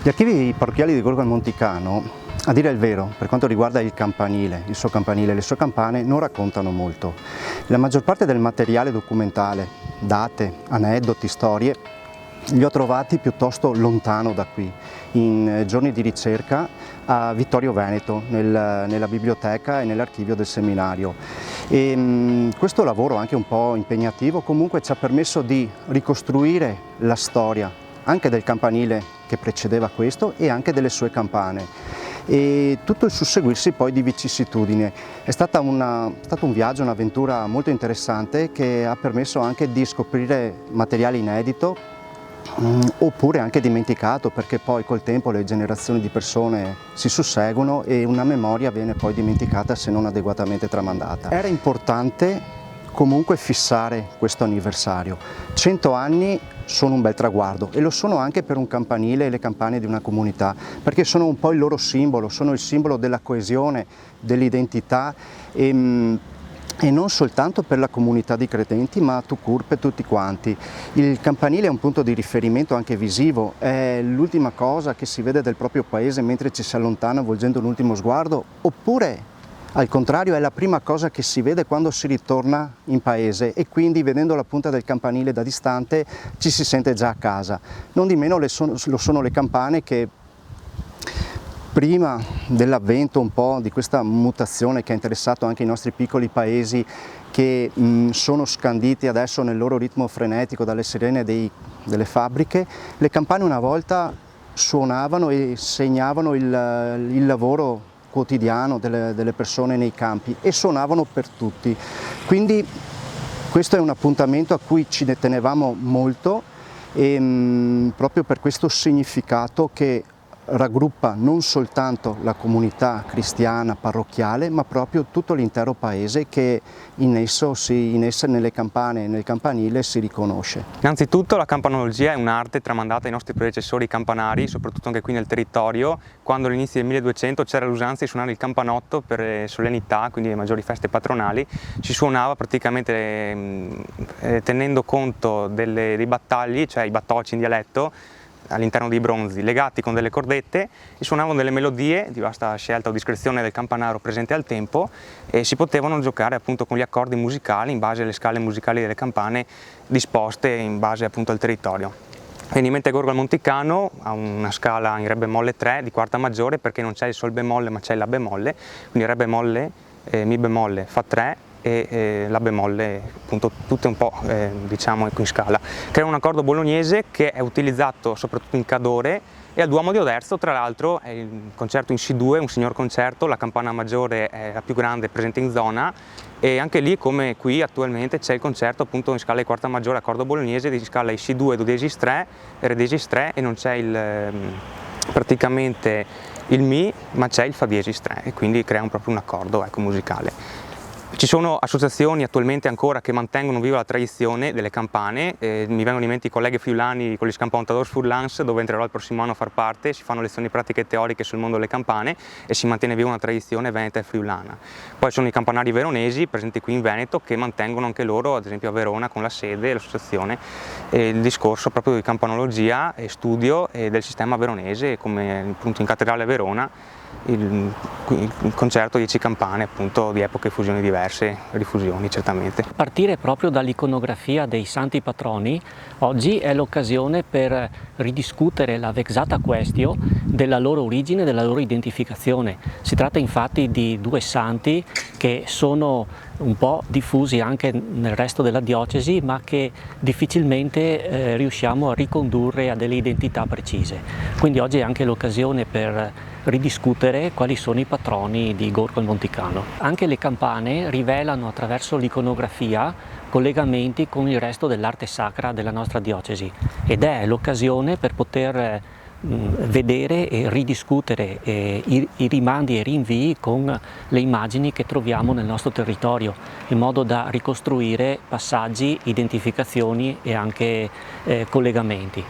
Gli archivi parrocchiali di Gorgo al Monticano, a dire il vero, per quanto riguarda il campanile, il suo campanile e le sue campane, non raccontano molto. La maggior parte del materiale documentale, date, aneddoti, storie, li ho trovati piuttosto lontano da qui, in giorni di ricerca a Vittorio Veneto, nella biblioteca e nell'archivio del seminario. Questo lavoro, anche un po' impegnativo, comunque ci ha permesso di ricostruire la storia anche del campanile che precedeva questo e anche delle sue campane, e tutto il susseguirsi poi di vicissitudini. È stato un viaggio, un'avventura molto interessante che ha permesso anche di scoprire materiale inedito oppure anche dimenticato, perché poi col tempo le generazioni di persone si susseguono e una memoria viene poi dimenticata se non adeguatamente tramandata. Era importante comunque fissare questo anniversario. 100 anni sono un bel traguardo, e lo sono anche per un campanile e le campane di una comunità, perché sono un po' il loro simbolo, sono il simbolo della coesione, dell'identità e non soltanto per la comunità di credenti, ma tout court per tutti quanti. Il campanile è un punto di riferimento anche visivo, è l'ultima cosa che si vede del proprio paese mentre ci si allontana volgendo un ultimo sguardo, oppure al contrario è la prima cosa che si vede quando si ritorna in paese, e quindi vedendo la punta del campanile da distante ci si sente già a casa. Non di meno lo sono le campane, che prima dell'avvento un po' di questa mutazione che ha interessato anche i nostri piccoli paesi, che sono scanditi adesso nel loro ritmo frenetico dalle sirene delle fabbriche, le campane una volta suonavano e segnavano il lavoro quotidiano delle persone nei campi, e suonavano per tutti. Quindi questo è un appuntamento a cui ci tenevamo molto, e proprio per questo significato che raggruppa non soltanto la comunità cristiana parrocchiale, ma proprio tutto l'intero paese che in essa, nelle campane e nel campanile, si riconosce. Innanzitutto la campanologia è un'arte tramandata ai nostri predecessori campanari, soprattutto anche qui nel territorio, quando all'inizio del 1200 c'era l'usanza di suonare il campanotto per le solennità, quindi le maggiori feste patronali. Si suonava praticamente tenendo conto dei battagli, cioè i battocci in dialetto, all'interno dei bronzi, legati con delle cordette, e suonavano delle melodie di vasta scelta o discrezione del campanaro presente al tempo, e si potevano giocare appunto con gli accordi musicali in base alle scale musicali delle campane disposte in base appunto al territorio. Venimento Gorgo al Monticano ha una scala in Re bemolle 3 di quarta maggiore, perché non c'è il Sol bemolle ma c'è la bemolle, quindi Re bemolle, Mi bemolle fa 3 e La bemolle, appunto tutte un po' diciamo in scala. Crea un accordo bolognese che è utilizzato soprattutto in Cadore, e al Duomo di Oderzo tra l'altro è il concerto in C2, un signor concerto, la campana maggiore è la più grande presente in zona, e anche lì, come qui attualmente, c'è il concerto appunto in scala di quarta maggiore, accordo bolognese di scala in C2, do diesis 3, re diesis 3, e non c'è praticamente il Mi, ma c'è il Fa diesis 3, e quindi crea proprio un accordo musicale. Ci sono associazioni attualmente ancora che mantengono viva la tradizione delle campane, mi vengono in mente i colleghi friulani con gli Scampantadors Furlans, dove entrerò il prossimo anno a far parte. Si fanno lezioni pratiche e teoriche sul mondo delle campane e si mantiene viva una tradizione veneta e friulana. Poi sono i campanari veronesi presenti qui in Veneto, che mantengono anche loro, ad esempio a Verona con la sede e l'associazione, il discorso proprio di campanologia e studio del sistema veronese, come appunto in Cattedrale a Verona il concerto 10 campane appunto di epoche e fusioni diverse, rifusioni certamente. Partire proprio dall'iconografia dei santi patroni, oggi è l'occasione per ridiscutere la vexata questione della loro origine e della loro identificazione. Si tratta infatti di due santi che sono un po' diffusi anche nel resto della diocesi, ma che difficilmente riusciamo a ricondurre a delle identità precise. Quindi oggi è anche l'occasione per ridiscutere quali sono i patroni di Gorgo al Monticano. Anche le campane rivelano attraverso l'iconografia collegamenti con il resto dell'arte sacra della nostra diocesi, ed è l'occasione per poter vedere e ridiscutere i rimandi e rinvii con le immagini che troviamo nel nostro territorio, in modo da ricostruire passaggi, identificazioni e anche collegamenti.